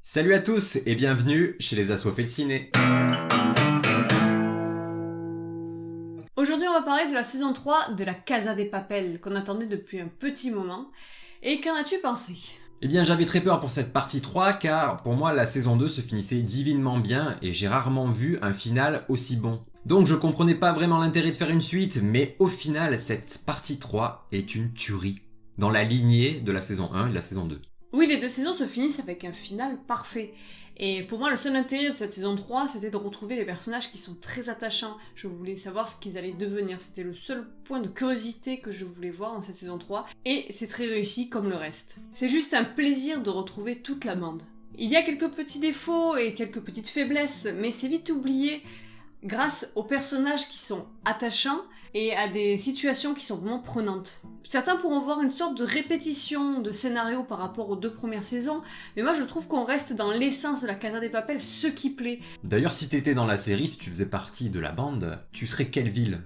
Salut à tous et bienvenue chez les Assoiffés de Ciné. Aujourd'hui, on va parler de la saison 3 de la Casa de Papel, qu'on attendait depuis un petit moment. Et qu'en as-tu pensé ? Eh bien j'avais très peur pour cette partie 3 car pour moi la saison 2 se finissait divinement bien et j'ai rarement vu un final aussi bon. Donc je comprenais pas vraiment l'intérêt de faire une suite, mais au final cette partie 3 est une tuerie. Dans la lignée de la saison 1 et de la saison 2. Oui, les deux saisons se finissent avec un final parfait. Et pour moi, le seul intérêt de cette saison 3, c'était de retrouver les personnages qui sont très attachants. Je voulais savoir ce qu'ils allaient devenir. C'était le seul point de curiosité que je voulais voir dans cette saison 3. Et c'est très réussi comme le reste. C'est juste un plaisir de retrouver toute la bande. Il y a quelques petits défauts et quelques petites faiblesses, mais c'est vite oublié grâce aux personnages qui sont attachants et à des situations qui sont vraiment prenantes. Certains pourront voir une sorte de répétition de scénario par rapport aux deux premières saisons, mais moi je trouve qu'on reste dans l'essence de la Casa de Papel, ce qui plaît. D'ailleurs si t'étais dans la série, si tu faisais partie de la bande, tu serais quelle ville ?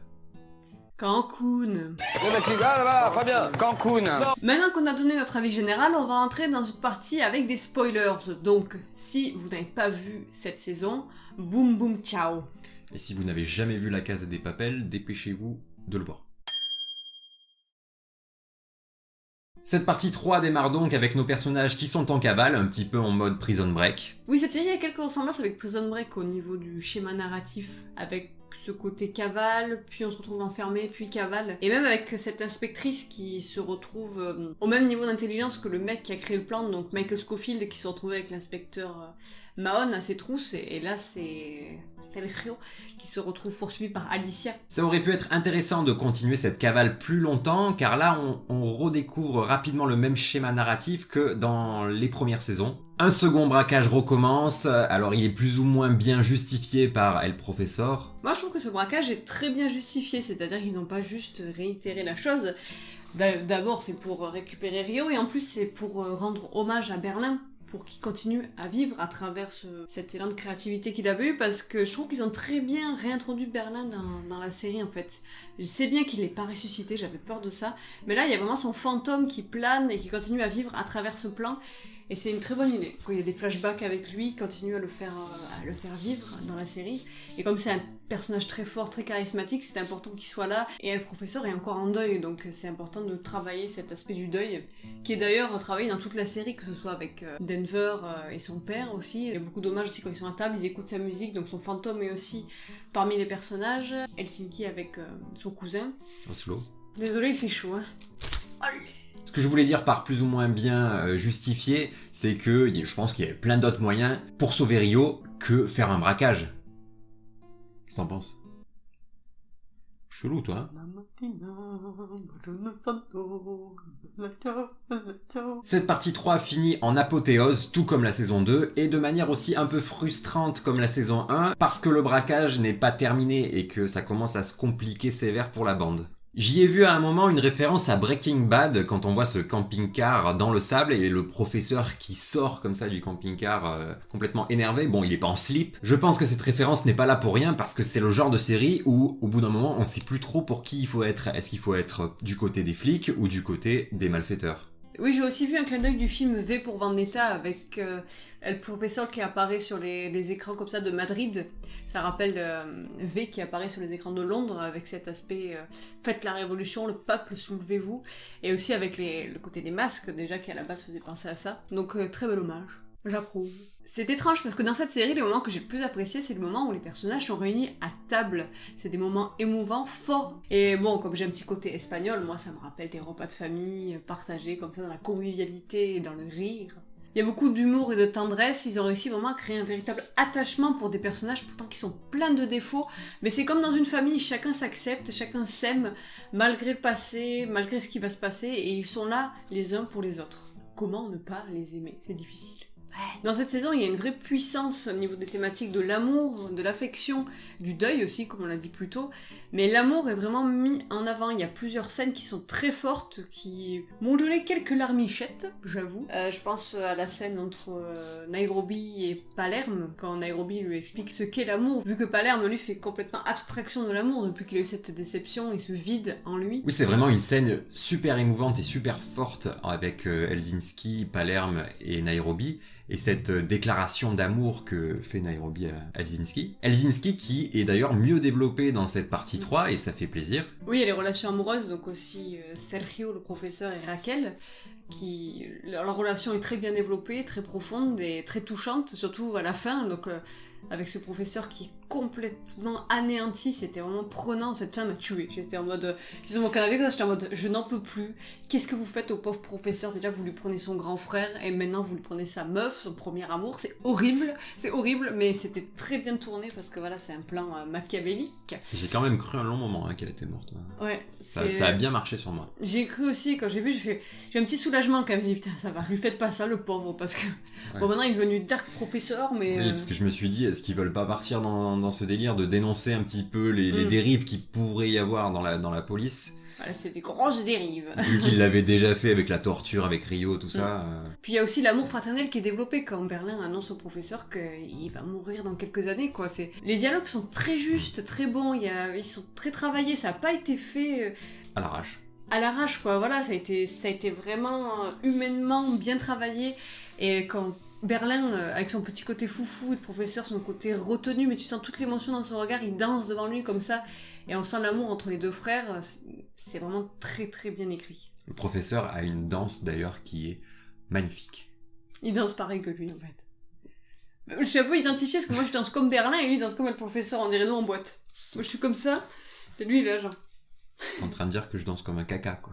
Cancun. Très bien. Cancun. Maintenant qu'on a donné notre avis général, on va entrer dans une partie avec des spoilers. Donc, si vous n'avez pas vu cette saison, boum boum ciao. Et si vous n'avez jamais vu la Casa des Papel, dépêchez-vous de le voir. Cette partie 3 démarre donc avec nos personnages qui sont en cavale, un petit peu en mode Prison Break. Oui, cette série a quelques ressemblances avec Prison Break au niveau du schéma narratif, avec ce côté cavale, puis on se retrouve enfermé, puis cavale. Et même avec cette inspectrice qui se retrouve au même niveau d'intelligence que le mec qui a créé le plan, donc Michael Scofield, qui se retrouve avec l'inspecteur Mahon à ses trousses, et là c'est Sergio qui se retrouve poursuivi par Alicia. Ça aurait pu être intéressant de continuer cette cavale plus longtemps, car là on redécouvre rapidement le même schéma narratif que dans les premières saisons. Un second braquage recommence, alors il est plus ou moins bien justifié par El Professor. Moi je trouve que ce braquage est très bien justifié, c'est-à-dire qu'ils n'ont pas juste réitéré la chose. D'abord c'est pour récupérer Rio, et en plus c'est pour rendre hommage à Berlin, pour qu'il continue à vivre à travers cet élan de créativité qu'il avait eu, parce que je trouve qu'ils ont très bien réintroduit Berlin dans la série en fait. Je sais bien qu'il n'est pas ressuscité, j'avais peur de ça, mais là il y a vraiment son fantôme qui plane et qui continue à vivre à travers ce plan, et c'est une très bonne idée. Quand il y a des flashbacks avec lui, il continue à le faire vivre dans la série, et comme c'est un personnage très fort, très charismatique, c'est important qu'il soit là, et le professeur est encore en deuil, donc c'est important de travailler cet aspect du deuil, qui est d'ailleurs travaillé dans toute la série, que ce soit avec Denver et son père aussi. Il y a beaucoup d'hommages aussi quand ils sont à table, ils écoutent sa musique, donc son fantôme est aussi parmi les personnages. Helsinki avec son cousin. Oslo. Désolé, il fait chaud, hein. Ce que je voulais dire par plus ou moins bien justifié, c'est que je pense qu'il y avait plein d'autres moyens pour sauver Rio que faire un braquage. Qu'est-ce que t'en penses ? Chelou, toi. Cette partie 3 finit en apothéose, tout comme la saison 2, et de manière aussi un peu frustrante comme la saison 1, parce que le braquage n'est pas terminé et que ça commence à se compliquer sévère pour la bande. J'y ai vu à un moment une référence à Breaking Bad quand on voit ce camping-car dans le sable et le professeur qui sort comme ça du camping-car complètement énervé. Bon, il est pas en slip. Je pense que cette référence n'est pas là pour rien parce que c'est le genre de série où au bout d'un moment on sait plus trop pour qui il faut être. Est-ce qu'il faut être du côté des flics ou du côté des malfaiteurs ? Oui, j'ai aussi vu un clin d'œil du film V pour Vendetta avec le professeur qui apparaît sur les écrans comme ça de Madrid. Ça rappelle V qui apparaît sur les écrans de Londres avec cet aspect faites la révolution, le peuple, soulevez-vous. Et aussi avec le côté des masques déjà qui à la base faisait penser à ça. Donc très bel hommage. J'approuve. C'est étrange parce que dans cette série, les moments que j'ai le plus appréciés, c'est le moment où les personnages sont réunis à table. C'est des moments émouvants, forts. Et bon, comme j'ai un petit côté espagnol, moi ça me rappelle des repas de famille partagés comme ça dans la convivialité et dans le rire. Il y a beaucoup d'humour et de tendresse, ils ont réussi vraiment à créer un véritable attachement pour des personnages pourtant qui sont pleins de défauts, mais c'est comme dans une famille, chacun s'accepte, chacun s'aime, malgré le passé, malgré ce qui va se passer, et ils sont là les uns pour les autres. Comment ne pas les aimer ? C'est difficile. Dans cette saison, il y a une vraie puissance au niveau des thématiques de l'amour, de l'affection, du deuil aussi, comme on l'a dit plus tôt. Mais l'amour est vraiment mis en avant. Il y a plusieurs scènes qui sont très fortes, qui m'ont donné quelques larmichettes, j'avoue. Je pense à la scène entre Nairobi et Palerme, quand Nairobi lui explique ce qu'est l'amour, vu que Palerme, lui, fait complètement abstraction de l'amour depuis qu'il a eu cette déception et ce vide en lui. Oui, c'est vraiment une scène super émouvante et super forte avec Helsinki, Palerme et Nairobi. et cette déclaration d'amour que fait Nairobi à Elzinski. Elzinski qui est d'ailleurs mieux développé dans cette partie 3 et ça fait plaisir. Oui, il y a les relations amoureuses, donc aussi Sergio, le professeur, et Raquel, leur relation est très bien développée, très profonde et très touchante, surtout à la fin, donc avec ce professeur qui est complètement anéanti, c'était vraiment prenant, cette femme m'a tué. J'étais en mode, j'étais sur mon canapé, j'étais en mode, je n'en peux plus, qu'est-ce que vous faites au pauvre professeur? Déjà vous lui prenez son grand frère, et maintenant vous lui prenez sa meuf, son premier amour, c'est horrible, mais c'était très bien tourné, parce que voilà, c'est un plan machiavélique. J'ai quand même cru un long moment qu'elle était morte. Ouais, ça a bien marché sur moi. J'ai cru aussi, quand j'ai vu, j'ai un petit soulagement quand même, j'ai dit putain ça va, lui faites pas ça le pauvre, parce que bon maintenant il est devenu dark professeur, mais... Oui, parce que je me suis dit, est-ce qu'ils veulent pas partir dans ce délire de dénoncer un petit peu les dérives qu'il pourrait y avoir dans la police? Voilà, c'est des grosses dérives. Vu qu'il l'avait déjà fait avec la torture, avec Rio, tout ça. Puis il y a aussi l'amour fraternel qui est développé quand Berlin annonce au professeur qu'il va mourir dans quelques années, quoi. Les dialogues sont très justes, très bons, ils sont très travaillés, ça a pas été fait... À l'arrache. À l'arrache, quoi, voilà, ça a été vraiment humainement bien travaillé, et quand... Berlin, avec son petit côté foufou, et le professeur, son côté retenu, mais tu sens toute l'émotion dans son regard, il danse devant lui comme ça, et on sent l'amour entre les deux frères, c'est vraiment très très bien écrit. Le professeur a une danse d'ailleurs qui est magnifique. Il danse pareil que lui en fait. Je suis un peu identifiée parce que moi je danse comme Berlin et lui il danse comme le professeur, on dirait nous en boîte. Moi je suis comme ça, et lui il est là genre... T'es en train de dire que je danse comme un caca quoi.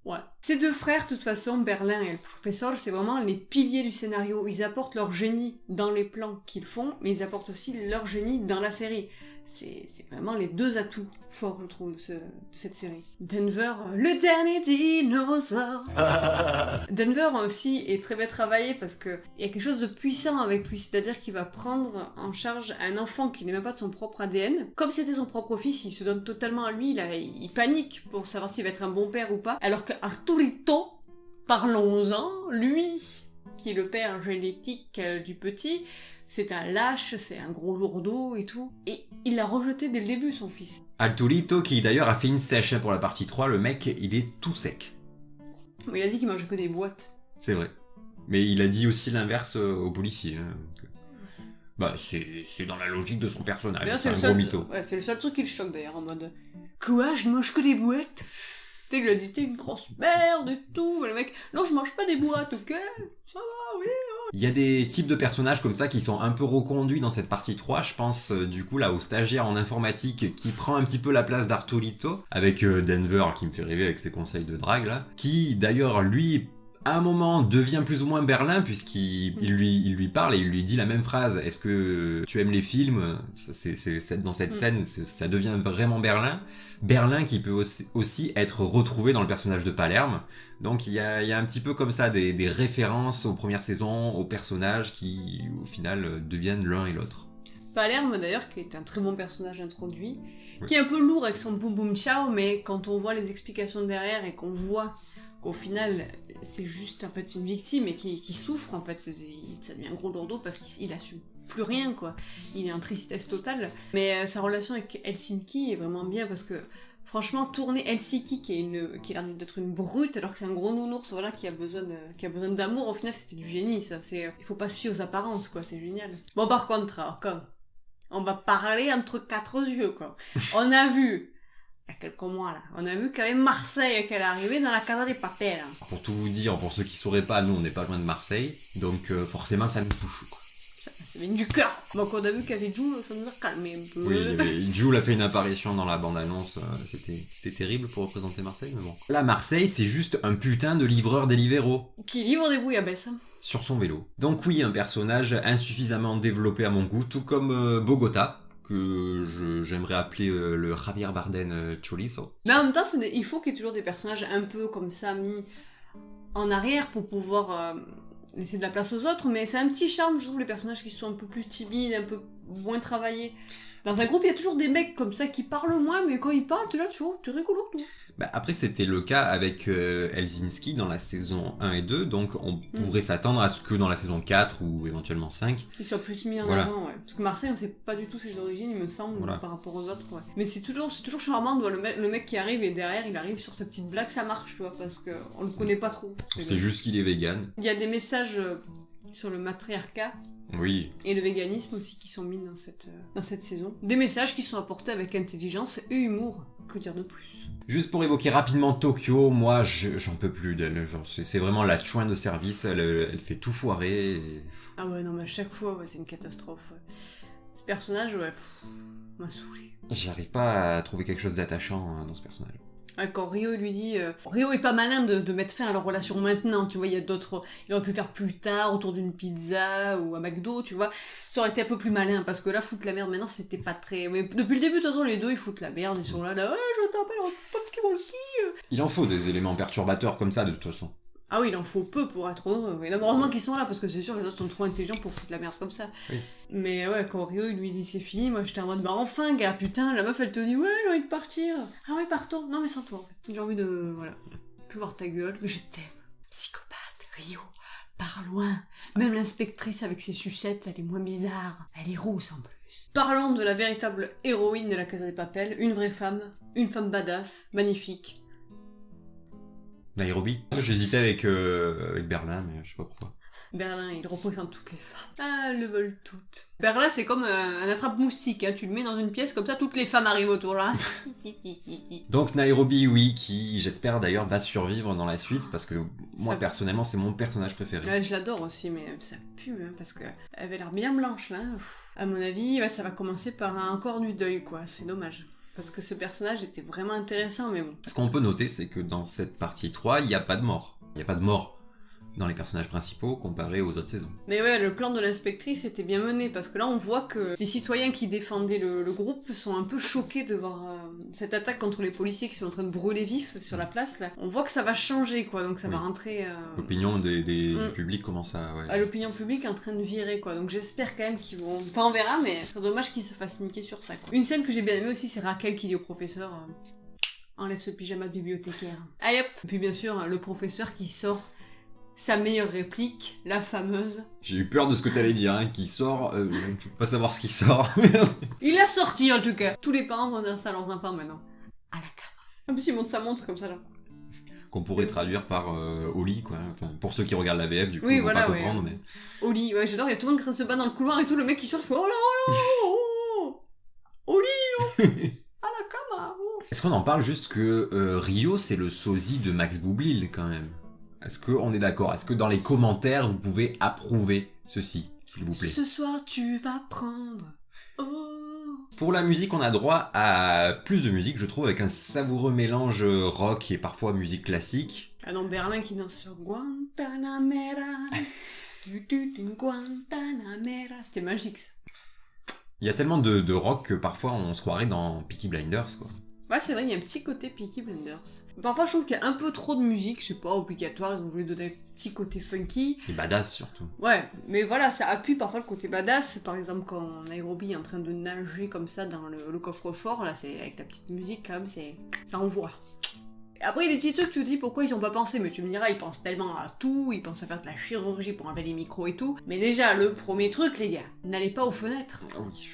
Ouais. Ces deux frères, de toute façon, Berlin et le professeur, c'est vraiment les piliers du scénario. Ils apportent leur génie dans les plans qu'ils font, mais ils apportent aussi leur génie dans la série. C'est vraiment les deux atouts forts, je trouve, de cette série. Denver, le dernier dinosaure. Denver aussi est très bien travaillé parce que il y a quelque chose de puissant avec lui, c'est-à-dire qu'il va prendre en charge un enfant qui n'est même pas de son propre ADN. Comme c'était son propre fils, il se donne totalement à lui, il panique pour savoir s'il va être un bon père ou pas. Alors que Arturito, parlons-en, lui, qui est le père génétique du petit, c'est un lâche, c'est un gros lourdeau et tout. Et il l'a rejeté dès le début, son fils. Arturito, qui d'ailleurs a fait une sèche pour la partie 3, le mec, il est tout sec. Il a dit qu'il mangeait que des boîtes. C'est vrai. Mais il a dit aussi l'inverse aux policiers. Hein, donc... Bah, c'est dans la logique de son personnage, c'est un gros mytho. Ouais, c'est le seul truc qui le choque d'ailleurs, en mode... Quoi, je mange que des boîtes? Tu sais, il lui a dit, t'es une grosse merde et tout. Et le mec, non, je mange pas des boîtes, ok? Ça va, oui. Il y a des types de personnages comme ça qui sont un peu reconduits dans cette partie 3. Je pense du coup là au stagiaire en informatique qui prend un petit peu la place d'Arturito, avec Denver qui me fait rêver avec ses conseils de drague là, qui d'ailleurs lui... à un moment devient plus ou moins Berlin puisqu'il lui parle et il lui dit la même phrase. Est-ce que tu aimes les films? Dans cette scène, ça devient vraiment Berlin. Berlin qui peut aussi être retrouvé dans le personnage de Palerme. Donc il y a un petit peu comme ça des références aux premières saisons, aux personnages qui au final deviennent l'un et l'autre. Palerme d'ailleurs qui est un très bon personnage introduit, qui est un peu lourd avec son boum boum ciao, mais quand on voit les explications derrière et qu'on voit qu'au final c'est juste en fait une victime et qui souffre en fait, ça devient un gros lourdeau parce qu'il assume plus rien quoi, il est en tristesse totale. Mais sa relation avec Helsinki est vraiment bien parce que franchement tourner Helsinki qui a l'air d'être une brute alors que c'est un gros nounours voilà qui a besoin d'amour, au final c'était du génie ça, il faut pas se fier aux apparences quoi, c'est génial. Bon par contre alors comme on va parler entre quatre yeux quoi, on a vu il y a quelques mois là, on a vu qu'avec Marseille qu'elle est arrivée dans la Casa de Papel. Pour tout vous dire, pour ceux qui sauraient pas, nous on n'est pas loin de Marseille, donc forcément ça nous touche quoi. Ça vient du cœur. Donc on a vu qu'avec Jules, ça nous a calmé un peu. Oui, Jules a fait une apparition dans la bande-annonce, c'était terrible pour représenter Marseille, mais bon. Là, Marseille, c'est juste un putain de livreur Deliveroo. Qui livre des bouillabaisse. Sur son vélo. Donc oui, un personnage insuffisamment développé à mon goût, tout comme Bogota, que j'aimerais appeler le Javier Bardem Chorizo. Mais en même temps, il faut qu'il y ait toujours des personnages un peu comme ça mis en arrière pour pouvoir laisser de la place aux autres, mais c'est un petit charme, je trouve, les personnages qui sont un peu plus timides, un peu moins travaillés. Dans un groupe, il y a toujours des mecs comme ça qui parlent moins, mais quand ils parlent, t'es là, tu vois, t'es rigolo, toi. Bah après, c'était le cas avec Elzinski dans la saison 1 et 2, donc on pourrait s'attendre à ce que dans la saison 4 ou éventuellement 5... ils soient plus mis en avant, ouais. Parce que Marseille, on sait pas du tout ses origines, il me semble, par rapport aux autres, ouais. Mais c'est toujours charmant de voir le mec qui arrive et derrière, il arrive sur sa petite blague, ça marche, tu vois, parce qu'on le connaît pas trop. C'est juste qu'il est vegan. Il y a des messages sur le matriarcat Oui. et le véganisme aussi qui sont mis dans cette saison. Des messages qui sont apportés avec intelligence et humour, que dire de plus. Juste pour évoquer rapidement Tokyo, moi j'en peux plus d'elle. Genre, c'est vraiment la chouin de service, elle fait tout foirer. Ah ouais, non, mais à chaque fois, c'est une catastrophe. Ouais. Ce personnage, m'a saoulé. J'arrive pas à trouver quelque chose d'attachant dans ce personnage. Ouais, quand Rio lui dit... Rio est pas malin de mettre fin à leur relation maintenant, tu vois, il y a d'autres... Il aurait pu faire plus tard, autour d'une pizza ou à McDo, tu vois. Ça aurait été un peu plus malin, parce que là, foutre la merde maintenant, c'était pas très... Mais depuis le début, de toute façon, les deux, ils foutent la merde, ils sont là, je t'appelle, Totki. Il en faut des éléments perturbateurs comme ça de toute façon. Ah oui, il en faut peu pour être heureux. Mais heureusement qu'ils sont là, parce que c'est sûr que les autres sont trop intelligents pour foutre la merde comme ça. Oui. Mais ouais, quand Rio il lui dit c'est fini, moi j'étais en mode enfin gars, putain, la meuf elle te dit ouais, j'ai envie de partir. Ah ouais, partons. Non mais sans toi en fait. J'ai envie de, voilà, plus voir ta gueule, mais je t'aime. Psychopathe, Rio, pars loin. Même l'inspectrice avec ses sucettes, elle est moins bizarre. Elle est rousse en plus. Parlons de la véritable héroïne de la Casa des Papel, une vraie femme, une femme badass, magnifique. Nairobi. J'hésitais avec Berlin, mais je sais pas pourquoi. Berlin, il représente toutes les femmes. Ah, elles le veulent toutes. Berlin, c'est comme un attrape-moustique, hein. Tu le mets dans une pièce, comme ça, toutes les femmes arrivent autour, là. Donc Nairobi, oui, qui, j'espère d'ailleurs, va survivre dans la suite, parce que moi, Ça- personnellement, c'est mon personnage préféré. Ouais, je l'adore aussi, mais ça pue, hein, parce que elle avait l'air bien blanche, là. À mon avis, ouais, ça va commencer par encore du deuil, quoi. C'est dommage. Parce que ce personnage était vraiment intéressant, mais bon. Ce qu'on peut noter, c'est que dans cette partie 3, il n'y a pas de mort. Il n'y a pas de mort dans les personnages principaux comparé aux autres saisons. Mais ouais, le plan de l'inspectrice était bien mené, parce que là, on voit que les citoyens qui défendaient le groupe sont un peu choqués de voir cette attaque contre les policiers qui sont en train de brûler vifs sur la place, là. On voit que ça va changer, quoi, donc ça va rentrer... L'opinion du public commence à... Ouais. à l'opinion publique en train de virer, quoi. Donc j'espère quand même qu'ils vont... Enfin, on verra, mais c'est dommage qu'ils se fassent niquer sur ça, quoi. Une scène que j'ai bien aimée aussi, c'est Raquel qui dit au professeur... enlève ce pyjama de bibliothécaire. Allez hop. Et puis bien sûr, le professeur qui sort sa meilleure réplique, la fameuse... J'ai eu peur de ce que t'allais dire, hein, qui sort... tu peux pas savoir ce qui sort. Il l'a sorti, en tout cas. Tous les parents vont dire ça à leurs enfants, maintenant. À la cama. En plus, il monte sa montre comme ça, genre... Qu'on pourrait traduire par au lit, quoi. Enfin, pour ceux qui regardent la VF, du coup, Oui, ils vont voilà, pas ouais. comprendre, mais... Au lit, ouais, j'adore, il y a tout le monde qui se bat dans le couloir et tout, le mec qui sort, il fait oh là, oh là, oh, oh, oh, au lit, oh, à la cama, oh. Est-ce qu'on en parle juste que Rio, c'est le sosie de Max Boublil, quand même? Est-ce qu'on est d'accord? Est-ce que dans les commentaires, vous pouvez approuver ceci, s'il vous plaît? Ce soir, tu vas prendre, oh. Pour la musique, on a droit à plus de musique, je trouve, avec un savoureux mélange rock et parfois musique classique. Ah non, Berlin qui danse sur Guantanamera, Guantanamera, c'était magique, ça. Il y a tellement de rock que parfois on se croirait dans Peaky Blinders, quoi. Ouais, c'est vrai, il y a un petit côté Peaky Blinders. Parfois, je trouve qu'il y a un peu trop de musique, c'est pas obligatoire, ils ont voulu donner un petit côté funky. Et badass, surtout. Ouais, mais voilà, ça appuie parfois le côté badass. Par exemple, quand Nairobi est en train de nager comme ça dans le coffre-fort, là, c'est avec ta petite musique, quand même, ça envoie. Après, il y a des petits trucs, tu te dis pourquoi ils ont pas pensé, mais tu me diras, ils pensent tellement à tout, ils pensent à faire de la chirurgie pour enlever les micros et tout. Mais déjà, le premier truc, les gars, n'allez pas aux fenêtres. Ah oui.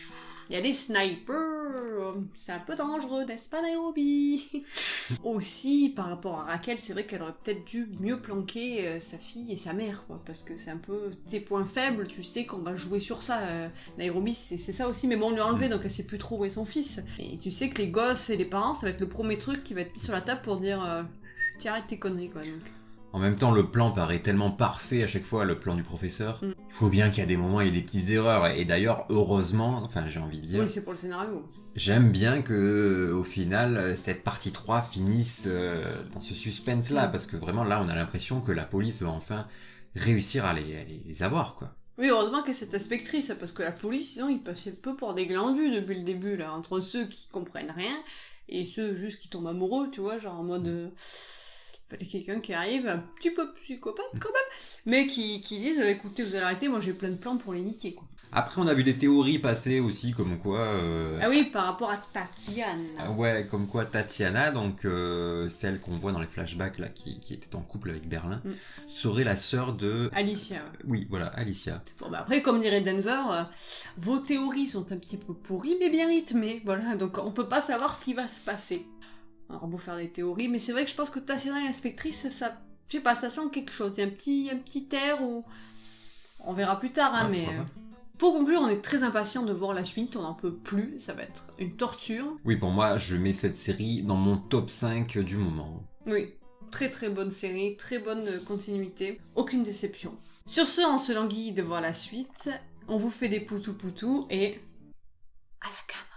Il y a des snipers, c'est un peu dangereux, n'est-ce pas Nairobi? Aussi, par rapport à Raquel, c'est vrai qu'elle aurait peut-être dû mieux planquer sa fille et sa mère, quoi, parce que c'est un peu tes points faibles, tu sais qu'on va jouer sur ça. Nairobi, c'est ça aussi, mais bon, on lui a enlevé, donc elle sait plus trop où est son fils. Et tu sais que les gosses et les parents, ça va être le premier truc qui va être mis sur la table pour dire tiens, arrête tes conneries, quoi, donc... En même temps, le plan paraît tellement parfait à chaque fois, le plan du professeur. Il faut bien qu'il y a des moments, il y ait des petites erreurs. Et d'ailleurs, heureusement, enfin j'ai envie de dire... Oui, c'est pour le scénario. J'aime bien que au final, cette partie 3 finisse dans ce suspense-là. Parce que vraiment, là, on a l'impression que la police va enfin réussir à les avoir, quoi. Oui, heureusement qu'il y a cette inspectrice, parce que la police, sinon, ils passaient peu pour des glandus depuis le début, là, entre ceux qui comprennent rien et ceux juste qui tombent amoureux, tu vois, genre en mode... fallait quelqu'un qui arrive, un petit peu psychopathe quand même, mais qui disent écoutez, vous allez arrêter, moi j'ai plein de plans pour les niquer, quoi. Après, on a vu des théories passer aussi, comme quoi... Ah oui, par rapport à Tatiana. Ouais, comme quoi Tatiana, donc celle qu'on voit dans les flashbacks, là, qui était en couple avec Berlin, serait la sœur de... Alicia. Oui, voilà, Alicia. Bon, bah après, comme dirait Denver, vos théories sont un petit peu pourries, mais bien rythmées, voilà, donc on peut pas savoir ce qui va se passer. Alors, beau faire des théories, mais c'est vrai que je pense que Tatiana et l'inspectrice, ça je sais pas, ça sent quelque chose. Il y a un petit air où On verra plus tard, Ouais, mais... pourquoi pas. Pour conclure, on est très impatient de voir la suite, on n'en peut plus, ça va être une torture. Oui, pour moi, je mets cette série dans mon top 5 du moment. Oui, très très bonne série, très bonne continuité, aucune déception. Sur ce, on se languit de voir la suite, on vous fait des poutous et... à la cam.